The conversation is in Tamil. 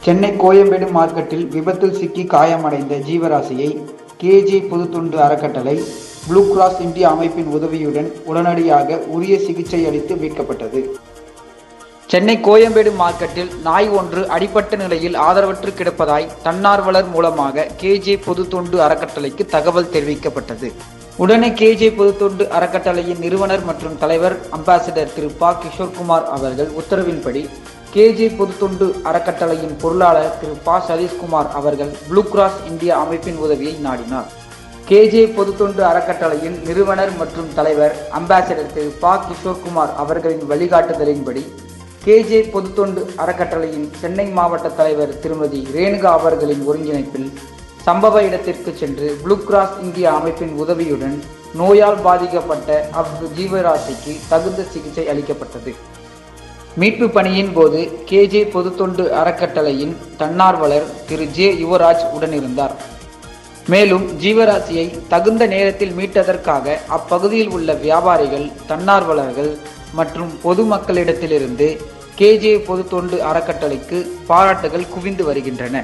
சென்னை கோயம்பேடு மார்க்கெட்டில் விபத்தில் சிக்கி காயமடைந்த ஜீவராசியை கேஜே பொதுத்தொண்டு அறக்கட்டளை ப்ளூ கிராஸ் இந்தியா அமைப்பின் உதவியுடன் உடனடியாக உரிய சிகிச்சை அளித்து மீட்கப்பட்டது. சென்னை கோயம்பேடு மார்க்கெட்டில் நாய் ஒன்று அடிபட்ட நிலையில் ஆதரவற்று கிடப்பதாய் தன்னார்வலர் மூலமாக கேஜே பொதுத்தொண்டு அறக்கட்டளைக்கு தகவல் தெரிவிக்கப்பட்டது. உடனே கேஜே பொதுத்தொண்டு அறக்கட்டளையின் நிறுவனர் மற்றும் தலைவர் அம்பாசிடர் திரு ப. கிஷோர்குமார் அவர்கள் உத்தரவின்படி கேஜே பொதுத்தொண்டு அறக்கட்டளையின் பொருளாளர் திரு ப. சதீஷ்குமார் அவர்கள் ப்ளூ கிராஸ் இந்தியா அமைப்பின் உதவியை நாடினார். கேஜே பொதுத்தொண்டு அறக்கட்டளையின் நிறுவனர் மற்றும் தலைவர் அம்பாசிடர் திரு ப. கிஷோர்குமார் அவர்களின் வழிகாட்டுதலின்படி கேஜே பொதுத்தொண்டு அறக்கட்டளையின் சென்னை மாவட்ட தலைவர் திருமதி ரேணுகா அவர்களின் ஒருங்கிணைப்பில் சம்பவ இடத்திற்கு சென்று ப்ளூ கிராஸ் இந்தியா அமைப்பின் உதவியுடன் நோயால் பாதிக்கப்பட்ட ஜீவராசிக்கு தகுந்த சிகிச்சை அளிக்கப்பட்டது. மீட்பு பணியின் போது கேஜே பொதுத்தொண்டு அறக்கட்டளையின் தன்னார்வலர் திரு ஜே. யுவராஜ் உடனிருந்தார். மேலும் ஜீவராசியை தகுந்த நேரத்தில் மீட்டதற்காக அப்பகுதியில் உள்ள வியாபாரிகள், தன்னார்வலர்கள் மற்றும் பொதுமக்களிடத்திலிருந்து கேஜே பொதுத்தொண்டு அறக்கட்டளைக்கு பாராட்டுகள் குவிந்து வருகின்றன.